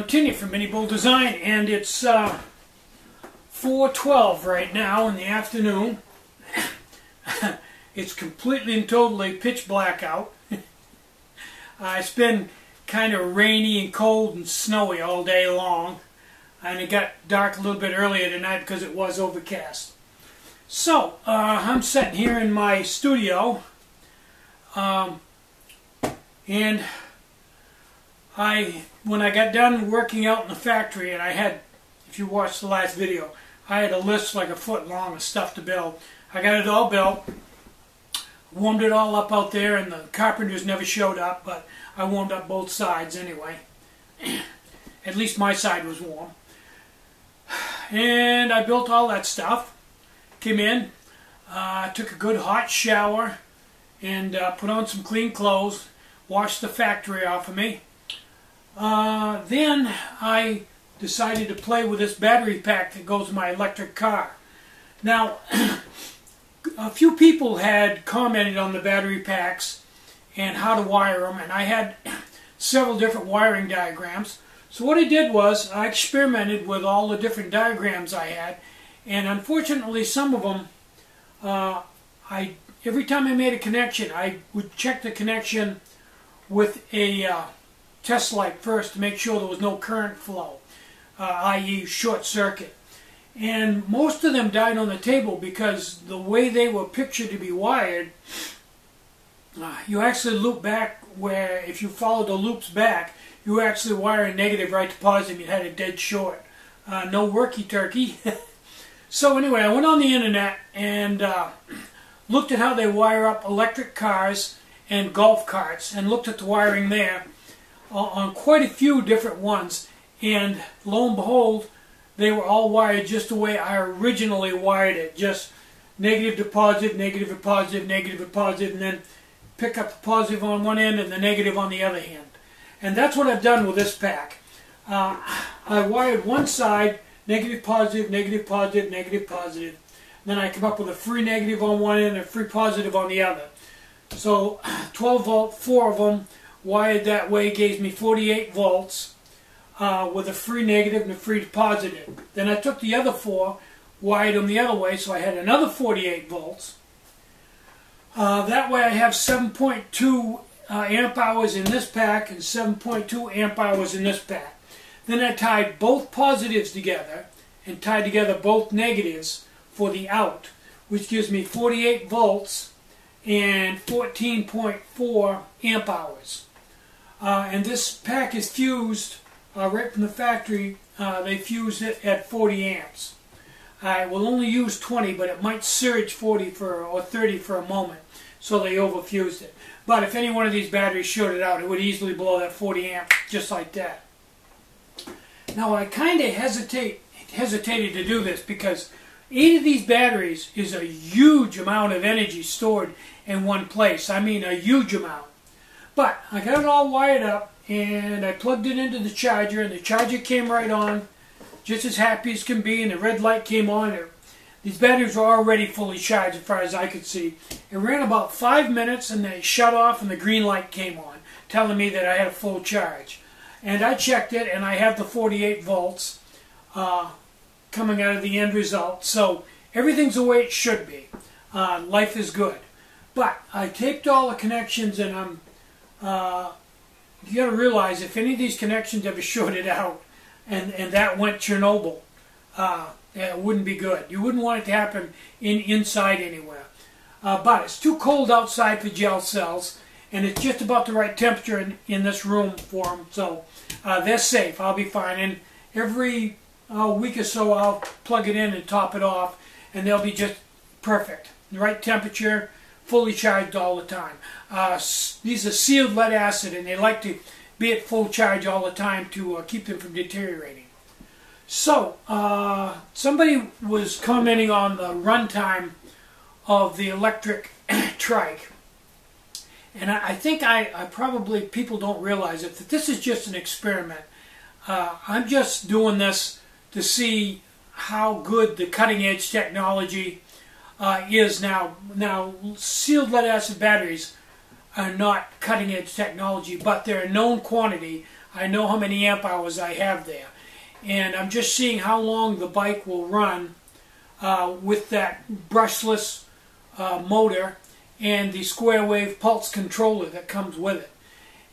Tinny from minibulldesign, and it's 4:12 right now in the afternoon. It's completely and totally pitch black out. It's been kind of rainy and cold and snowy all day long, and it got dark a little bit earlier tonight because it was overcast. So I'm sitting here in my studio, and when I got done working out in the factory, and I had, if you watched the last video, I had a list like a foot long of stuff to build. I got it all built, warmed it all up out there, and the carpenters never showed up, but I warmed up both sides anyway. At least my side was warm. And I built all that stuff. Came in, took a good hot shower, and put on some clean clothes, washed the factory off of me. Then I decided to play with this battery pack that goes in my electric car. Now, a few people had commented on the battery packs and how to wire them, and I had several different wiring diagrams. So what I did was I experimented with all the different diagrams I had, and unfortunately some of them, every time I made a connection, I would check the connection with a test light first to make sure there was no current flow, i.e. short circuit. And most of them died on the table because the way they were pictured to be wired, you actually loop back where, if you follow the loops back, you actually wire a negative right to positive. You had a dead short. No worky turkey. So anyway, I went on the internet and looked at how they wire up electric cars and golf carts, and looked at the wiring there on quite a few different ones, and lo and behold, they were all wired just the way I originally wired it, just negative to positive, negative to positive, negative to positive, and then pick up the positive on one end and the negative on the other hand. And that's what I've done with this pack. I wired one side negative, positive, negative, positive, negative, positive. Then I come up with a free negative on one end and a free positive on the other. So 12 volt, 4 of them wired that way gave me 48 volts with a free negative and a free positive. Then I took the other 4, wired them the other way, so I had another 48 volts. That way I have 7.2 amp hours in this pack and 7.2 amp hours in this pack. Then I tied both positives together and tied together both negatives for the out, which gives me 48 volts and 14.4 amp hours. And this pack is fused right from the factory. They fused it at 40 amps. I will only use 20, but it might surge 40 or 30 for a moment, so they overfused it. But if any one of these batteries shorted out, it would easily blow that 40 amp just like that. Now I kind of hesitated to do this because 8 of these batteries is a huge amount of energy stored in one place. I mean a huge amount. But I got it all wired up and I plugged it into the charger, and the charger came right on, just as happy as can be, and the red light came on. These batteries were already fully charged as far as I could see. It ran about 5 minutes and they shut off and the green light came on, telling me that I had a full charge. And I checked it and I have the 48 volts coming out of the end result. So everything's the way it should be. Life is good. But I taped all the connections, and you got to realize if any of these connections ever shorted out and that went Chernobyl, it wouldn't be good. You wouldn't want it to happen inside anywhere. But it's too cold outside for gel cells, and it's just about the right temperature in this room for them, so they're safe. I'll be fine. And every week or so I'll plug it in and top it off, and they'll be just perfect. The right temperature, fully charged all the time. These are sealed lead acid, and they like to be at full charge all the time to keep them from deteriorating. So, somebody was commenting on the runtime of the electric trike. And I think probably people don't realize it, that this is just an experiment. I'm just doing this to see how good the cutting edge technology is now. Now, sealed lead acid batteries are not cutting edge technology, but they're a known quantity I know how many amp hours I have there. And I'm just seeing how long the bike will run with that brushless motor and the square wave pulse controller that comes with it.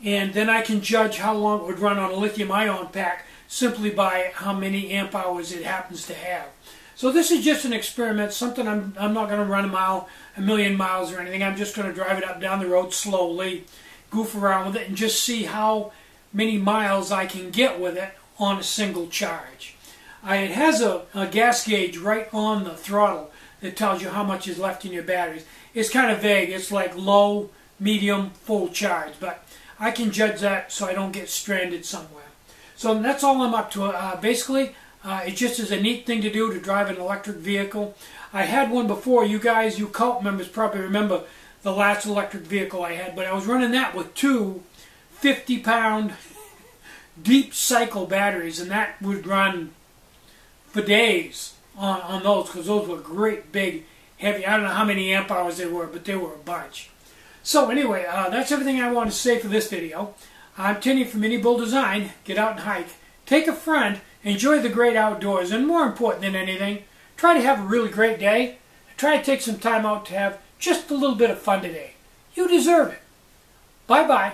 And then I can judge how long it would run on a lithium-ion pack simply by how many amp hours it happens to have. So this is just an experiment, something I'm not going to run a million miles or anything. I'm just going to drive it up down the road slowly, goof around with it, and just see how many miles I can get with it on a single charge. It has a gas gauge right on the throttle that tells you how much is left in your batteries. It's kind of vague. It's like low, medium, full charge, but I can judge that so I don't get stranded somewhere. So that's all I'm up to. Basically, it just is a neat thing to do to drive an electric vehicle. I had one before. You guys, you cult members probably remember the last electric vehicle I had, but I was running that with two 50-pound deep cycle batteries, and that would run for days on those, because those were great big heavy, I don't know how many amp hours they were, but they were a bunch. So anyway, that's everything I want to say for this video. I'm Tinny from minibulldesign. Get out and hike, take a friend, enjoy the great outdoors, and more important than anything, try to have a really great day. Try to take some time out to have just a little bit of fun today. You deserve it. Bye-bye.